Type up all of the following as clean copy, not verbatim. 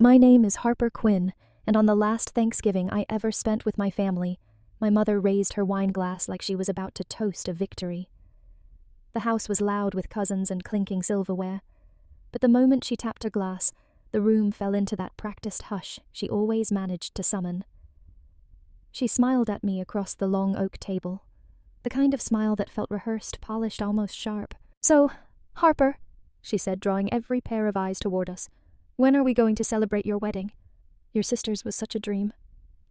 My name is Harper Quinn, and on the last Thanksgiving I ever spent with my family, my mother raised her wine glass like she was about to toast a victory. The house was loud with cousins and clinking silverware, but the moment she tapped her glass, the room fell into that practiced hush she always managed to summon. She smiled at me across the long oak table, the kind of smile that felt rehearsed, polished, almost sharp. "So, Harper," she said, drawing every pair of eyes toward us, "when are we going to celebrate your wedding? Your sister's was such a dream.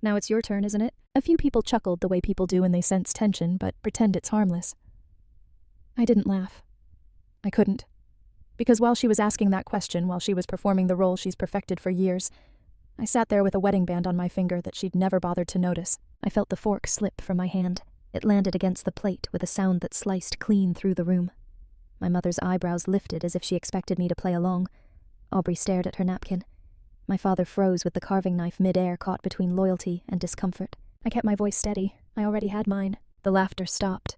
Now it's your turn, isn't it?" A few people chuckled the way people do when they sense tension, but pretend it's harmless. I didn't laugh. I couldn't. Because while she was asking that question, while she was performing the role she's perfected for years, I sat there with a wedding band on my finger that she'd never bothered to notice. I felt the fork slip from my hand. It landed against the plate with a sound that sliced clean through the room. My mother's eyebrows lifted as if she expected me to play along. Aubrey stared at her napkin. My father froze with the carving knife mid-air caught between loyalty and discomfort. I kept my voice steady. I already had mine. The laughter stopped.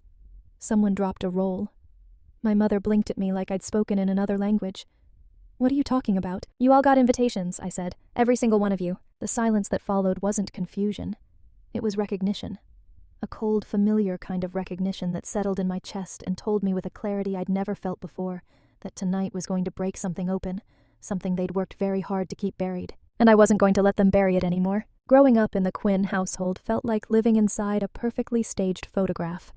Someone dropped a roll. My mother blinked at me like I'd spoken in another language. "What are you talking about?" "You all got invitations," I said. "Every single one of you." The silence that followed wasn't confusion. It was recognition. A cold, familiar kind of recognition that settled in my chest and told me with a clarity I'd never felt before that tonight was going to break something open, something they'd worked very hard to keep buried. And I wasn't going to let them bury it anymore. Growing up in the Quinn household felt like living inside a perfectly staged photograph.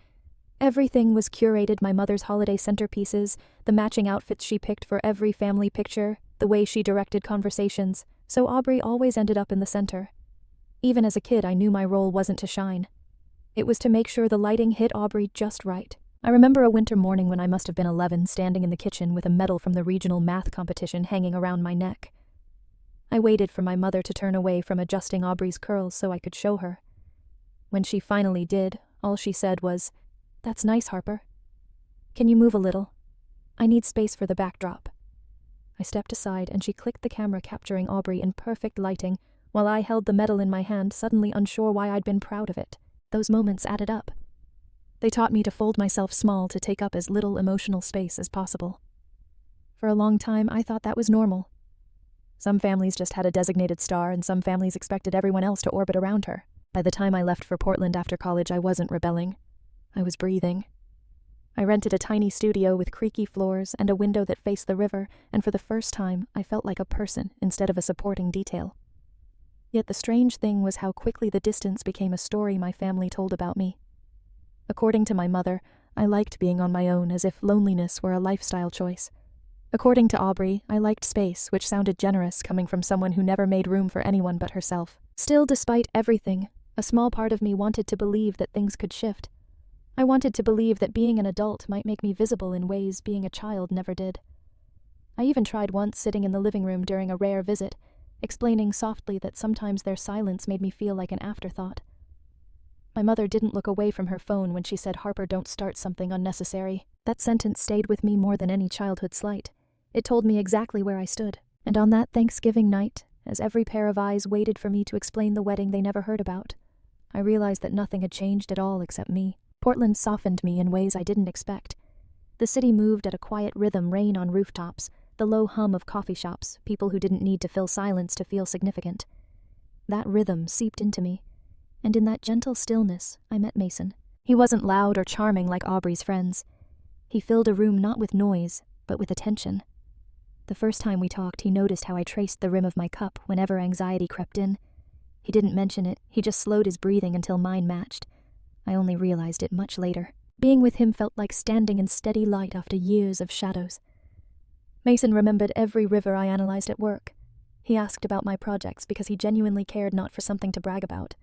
Everything was curated: my mother's holiday centerpieces, the matching outfits she picked for every family picture, the way she directed conversations, so Aubrey always ended up in the center. Even as a kid, I knew my role wasn't to shine. It was to make sure the lighting hit Aubrey just right. I remember a winter morning when I must have been 11, standing in the kitchen with a medal from the regional math competition hanging around my neck. I waited for my mother to turn away from adjusting Aubrey's curls so I could show her. When she finally did, all she said was, "That's nice, Harper. Can you move a little? I need space for the backdrop." I stepped aside and she clicked the camera, capturing Aubrey in perfect lighting, while I held the medal in my hand, suddenly unsure why I'd been proud of it. Those moments added up. They taught me to fold myself small, to take up as little emotional space as possible. For a long time, I thought that was normal. Some families just had a designated star, and some families expected everyone else to orbit around her. By the time I left for Portland after college, I wasn't rebelling. I was breathing. I rented a tiny studio with creaky floors and a window that faced the river, and for the first time, I felt like a person instead of a supporting detail. Yet the strange thing was how quickly the distance became a story my family told about me. According to my mother, I liked being on my own, as if loneliness were a lifestyle choice. According to Aubrey, I liked space, which sounded generous coming from someone who never made room for anyone but herself. Still, despite everything, a small part of me wanted to believe that things could shift. I wanted to believe that being an adult might make me visible in ways being a child never did. I even tried once sitting in the living room during a rare visit, explaining softly that sometimes their silence made me feel like an afterthought. My mother didn't look away from her phone when she said, "Harper, don't start something unnecessary." That sentence stayed with me more than any childhood slight. It told me exactly where I stood. And on that Thanksgiving night, as every pair of eyes waited for me to explain the wedding they never heard about, I realized that nothing had changed at all except me. Portland softened me in ways I didn't expect. The city moved at a quiet rhythm, rain on rooftops, the low hum of coffee shops, people who didn't need to fill silence to feel significant. That rhythm seeped into me. And in that gentle stillness, I met Mason. He wasn't loud or charming like Aubrey's friends. He filled a room not with noise, but with attention. The first time we talked, he noticed how I traced the rim of my cup whenever anxiety crept in. He didn't mention it, he just slowed his breathing until mine matched. I only realized it much later. Being with him felt like standing in steady light after years of shadows. Mason remembered every river I analyzed at work. He asked about my projects because he genuinely cared, not for something to brag about.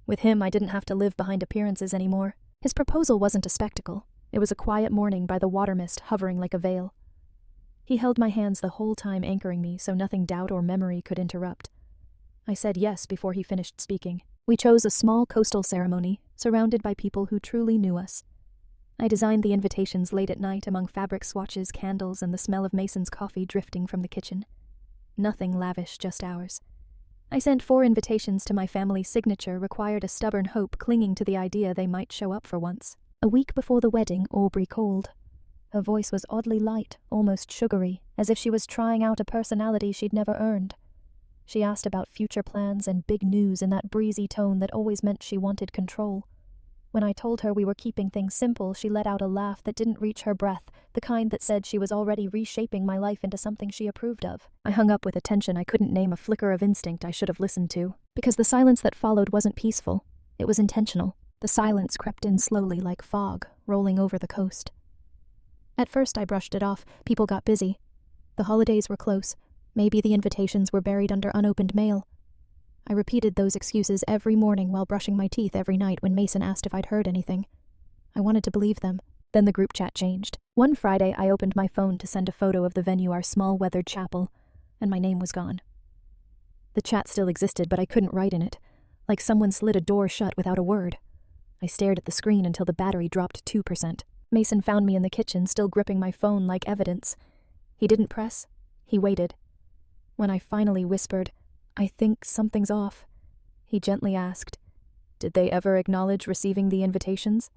With him, I didn't have to live behind appearances anymore. His proposal wasn't a spectacle. It was a quiet morning by the water mist hovering like a veil. He held my hands the whole time, anchoring me so nothing doubt or memory could interrupt. I said yes before he finished speaking. We chose a small coastal ceremony, surrounded by people who truly knew us. I designed the invitations late at night among fabric swatches, candles, and the smell of Mason's coffee drifting from the kitchen. Nothing lavish, just ours. I sent 4 invitations to my family's signature, required a stubborn hope clinging to the idea they might show up for once. A week before the wedding, Aubrey called. Her voice was oddly light, almost sugary, as if she was trying out a personality she'd never earned. She asked about future plans and big news in that breezy tone that always meant she wanted control. When I told her we were keeping things simple, she let out a laugh that didn't reach her breath, the kind that said she was already reshaping my life into something she approved of. I hung up with a tension I couldn't name, a flicker of instinct I should have listened to. Because the silence that followed wasn't peaceful. It was intentional. The silence crept in slowly like fog, rolling over the coast. At first I brushed it off. People got busy. The holidays were close. Maybe the invitations were buried under unopened mail. I repeated those excuses every morning while brushing my teeth every night when Mason asked if I'd heard anything. I wanted to believe them. Then the group chat changed. One Friday, I opened my phone to send a photo of the venue, our small weathered chapel, and my name was gone. The chat still existed, but I couldn't write in it, like someone slid a door shut without a word. I stared at the screen until the battery dropped 2%. Mason found me in the kitchen, still gripping my phone like evidence. He didn't press. He waited. When I finally whispered, "I think something's off," he gently asked, "Did they ever acknowledge receiving the invitations?"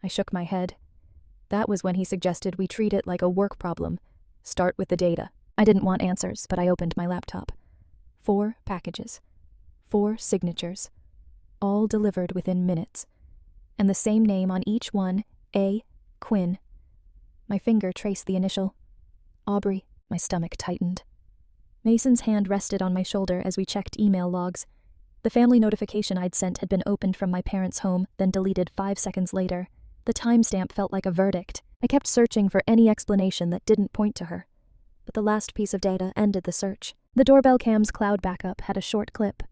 I shook my head. That was when he suggested we treat it like a work problem. Start with the data. I didn't want answers, but I opened my laptop. 4 packages. 4 signatures. All delivered within minutes. And the same name on each one, A. Quinn. My finger traced the initial. Aubrey. My stomach tightened. Mason's hand rested on my shoulder as we checked email logs. The family notification I'd sent had been opened from my parents' home, then deleted 5 seconds later. The timestamp felt like a verdict. I kept searching for any explanation that didn't point to her. But the last piece of data ended the search. The doorbell cam's cloud backup had a short clip.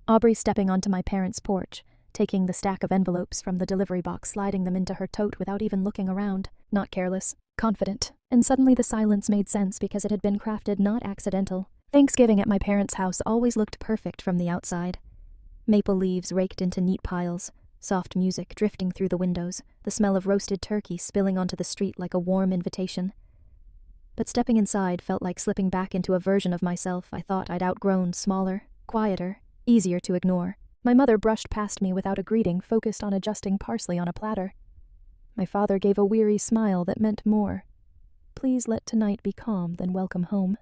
Aubrey stepping onto my parents' porch, taking the stack of envelopes from the delivery box, sliding them into her tote without even looking around. Not careless, confident. And suddenly the silence made sense because it had been crafted, not accidental. Thanksgiving at my parents' house always looked perfect from the outside. Maple leaves raked into neat piles, soft music drifting through the windows, the smell of roasted turkey spilling onto the street like a warm invitation. But stepping inside felt like slipping back into a version of myself I thought I'd outgrown, smaller, quieter, easier to ignore. My mother brushed past me without a greeting, focused on adjusting parsley on a platter. My father gave a weary smile that meant more. Please let tonight be calm, then welcome home.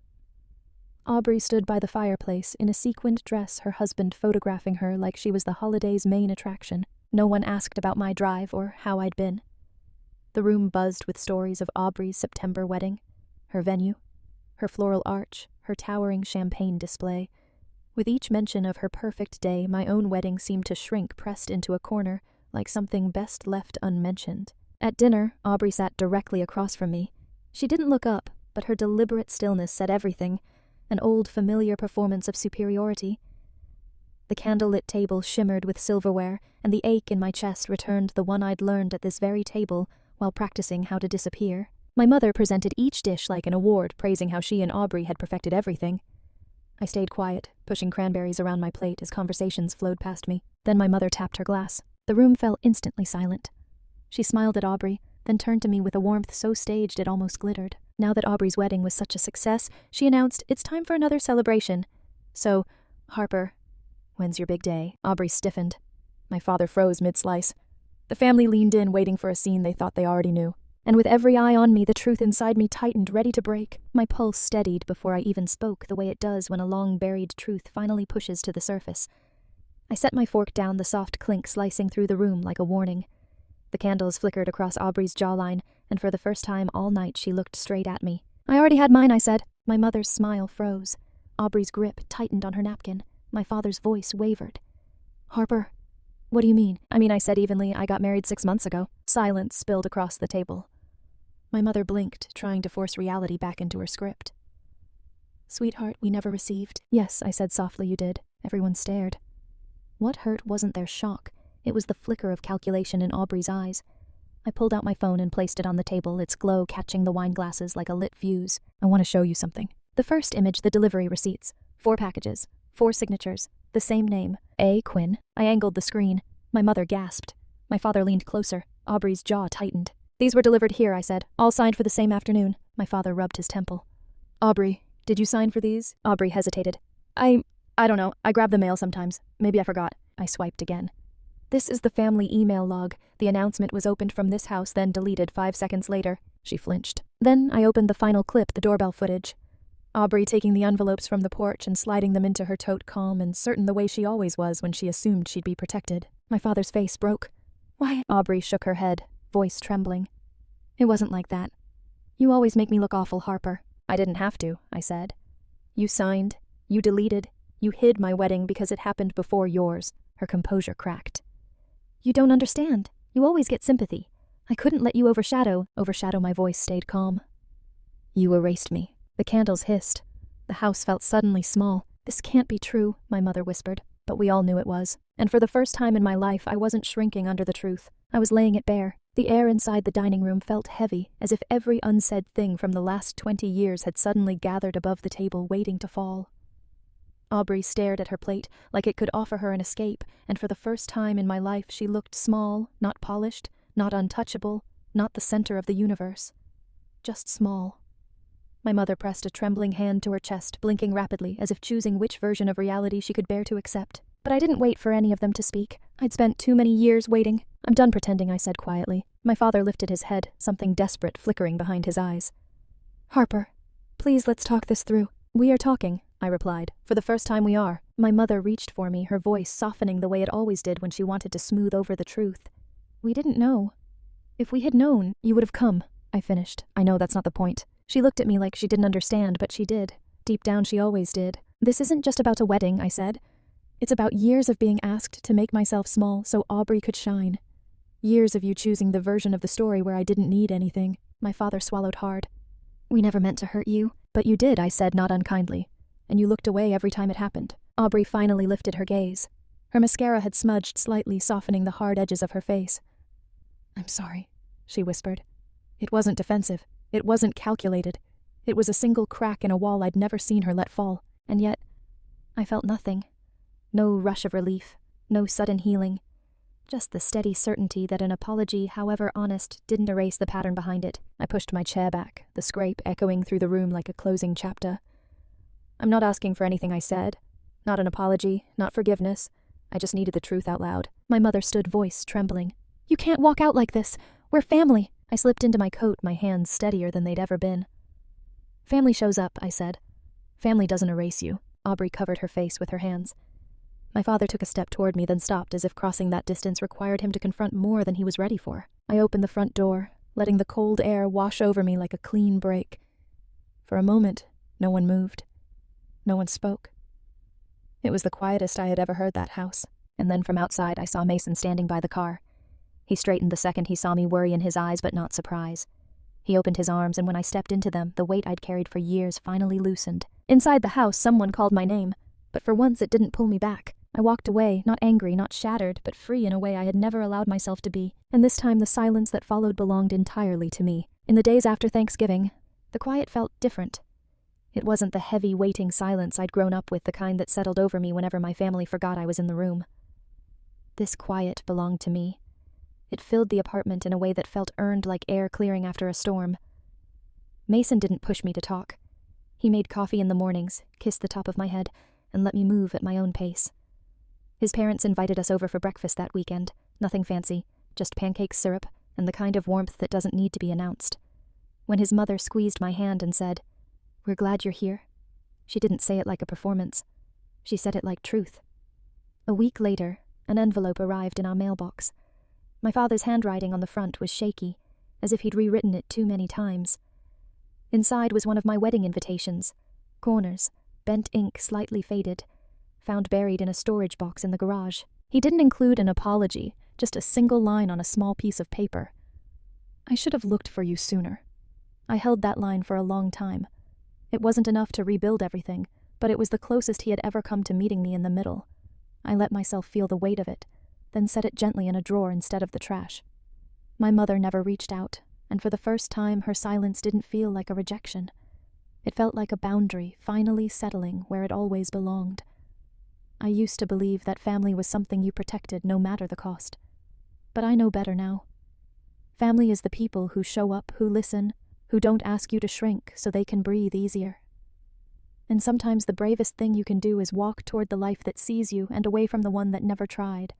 Aubrey stood by the fireplace in a sequined dress, her husband photographing her like she was the holiday's main attraction. No one asked about my drive or how I'd been. The room buzzed with stories of Aubrey's September wedding, her venue, her floral arch, her towering champagne display. With each mention of her perfect day, my own wedding seemed to shrink, pressed into a corner, like something best left unmentioned. At dinner, Aubrey sat directly across from me. She didn't look up, but her deliberate stillness said everything, an old familiar performance of superiority. The candlelit table shimmered with silverware, and the ache in my chest returned the one I'd learned at this very table while practicing how to disappear. My mother presented each dish like an award, praising how she and Aubrey had perfected everything. I stayed quiet, pushing cranberries around my plate as conversations flowed past me. Then my mother tapped her glass. The room fell instantly silent. She smiled at Aubrey, then turned to me with a warmth so staged it almost glittered. Now that Aubrey's wedding was such a success, she announced, "It's time for another celebration. So, Harper, when's your big day?" Aubrey stiffened. My father froze mid-slice. The family leaned in, waiting for a scene they thought they already knew. And with every eye on me, the truth inside me tightened, ready to break. My pulse steadied before I even spoke, the way it does when a long-buried truth finally pushes to the surface. I set my fork down, the soft clink slicing through the room like a warning. The candles flickered across Aubrey's jawline, and for the first time all night she looked straight at me. "I already had mine," I said. My mother's smile froze. Aubrey's grip tightened on her napkin. My father's voice wavered. "Harper, what do you mean?" I said evenly, "I got married 6 months ago." Silence spilled across the table. My mother blinked, trying to force reality back into her script. "Sweetheart, we never received." "Yes," I said softly, "you did." Everyone stared. What hurt wasn't their shock. It was the flicker of calculation in Aubrey's eyes. I pulled out my phone and placed it on the table, its glow catching the wine glasses like a lit fuse. "I want to show you something." The first image, the delivery receipts. 4 packages, 4 signatures, the same name, A. Quinn. I angled the screen. My mother gasped. My father leaned closer. Aubrey's jaw tightened. "These were delivered here," I said. "All signed for the same afternoon." My father rubbed his temple. "Aubrey, did you sign for these?" Aubrey hesitated. I don't know. I grab the mail sometimes. Maybe I forgot." I swiped again. "This is the family email log. The announcement was opened from this house, then deleted 5 seconds later." She flinched. Then I opened the final clip, the doorbell footage. Aubrey taking the envelopes from the porch and sliding them into her tote, calm and certain the way she always was when she assumed she'd be protected. My father's face broke. Why? Aubrey shook her head, voice trembling. It wasn't like that. You always make me look awful, Harper. I didn't have to, I said. You signed, you deleted, you hid my wedding because it happened before yours. Her composure cracked. You don't understand. You always get sympathy. I couldn't let you overshadow. My voice stayed calm. You erased me. The candles hissed. The house felt suddenly small. This can't be true, my mother whispered. But we all knew it was. And for the first time in my life, I wasn't shrinking under the truth. I was laying it bare. The air inside the dining room felt heavy, as if every unsaid thing from the last 20 years had suddenly gathered above the table, waiting to fall. Aubrey stared at her plate like it could offer her an escape, and for the first time in my life she looked small, not polished, not untouchable, not the center of the universe. Just small. My mother pressed a trembling hand to her chest, blinking rapidly, as if choosing which version of reality she could bear to accept. But I didn't wait for any of them to speak. I'd spent too many years waiting. I'm done pretending, I said quietly. My father lifted his head, something desperate flickering behind his eyes. Harper, please let's talk this through. We are talking, I replied. For the first time we are. My mother reached for me, her voice softening the way it always did when she wanted to smooth over the truth. We didn't know. If we had known, you would have come, I finished. I know that's not the point. She looked at me like she didn't understand, but she did. Deep down she always did. This isn't just about a wedding, I said. It's about years of being asked to make myself small so Aubrey could shine. Years of you choosing the version of the story where I didn't need anything. My father swallowed hard. We never meant to hurt you. But you did, I said, not unkindly. And you looked away every time it happened. Aubrey finally lifted her gaze. Her mascara had smudged slightly, softening the hard edges of her face. I'm sorry, she whispered. It wasn't defensive. It wasn't calculated. It was a single crack in a wall I'd never seen her let fall. And yet, I felt nothing. No rush of relief. No sudden healing. Just the steady certainty that an apology, however honest, didn't erase the pattern behind it. I pushed my chair back, the scrape echoing through the room like a closing chapter. I'm not asking for anything, I said. Not an apology, not forgiveness. I just needed the truth out loud. My mother stood, voice trembling. You can't walk out like this. We're family. I slipped into my coat, my hands steadier than they'd ever been. Family shows up, I said. Family doesn't erase you. Aubrey covered her face with her hands. My father took a step toward me, then stopped, as if crossing that distance required him to confront more than he was ready for. I opened the front door, letting the cold air wash over me like a clean break. For a moment, no one moved. No one spoke. It was the quietest I had ever heard that house. And then from outside, I saw Mason standing by the car. He straightened the second he saw me, worry in his eyes but not surprise. He opened his arms, and when I stepped into them, the weight I'd carried for years finally loosened. Inside the house, someone called my name, but for once it didn't pull me back. I walked away, not angry, not shattered, but free in a way I had never allowed myself to be. And this time the silence that followed belonged entirely to me. In the days after Thanksgiving, the quiet felt different. It wasn't the heavy, waiting silence I'd grown up with, the kind that settled over me whenever my family forgot I was in the room. This quiet belonged to me. It filled the apartment in a way that felt earned, like air clearing after a storm. Mason didn't push me to talk. He made coffee in the mornings, kissed the top of my head, and let me move at my own pace. His parents invited us over for breakfast that weekend. Nothing fancy, just pancake syrup, and the kind of warmth that doesn't need to be announced. When his mother squeezed my hand and said, "We're glad you're here," she didn't say it like a performance. She said it like truth. A week later, an envelope arrived in our mailbox. My father's handwriting on the front was shaky, as if he'd rewritten it too many times. Inside was one of my wedding invitations. Corners, bent ink slightly faded, found buried in a storage box in the garage. He didn't include an apology, just a single line on a small piece of paper. I should have looked for you sooner. I held that line for a long time. It wasn't enough to rebuild everything, but it was the closest he had ever come to meeting me in the middle. I let myself feel the weight of it, then set it gently in a drawer instead of the trash. My mother never reached out, and for the first time her silence didn't feel like a rejection. It felt like a boundary finally settling where it always belonged. I used to believe that family was something you protected no matter the cost. But I know better now. Family is the people who show up, who listen, who don't ask you to shrink so they can breathe easier. And sometimes the bravest thing you can do is walk toward the life that sees you and away from the one that never tried.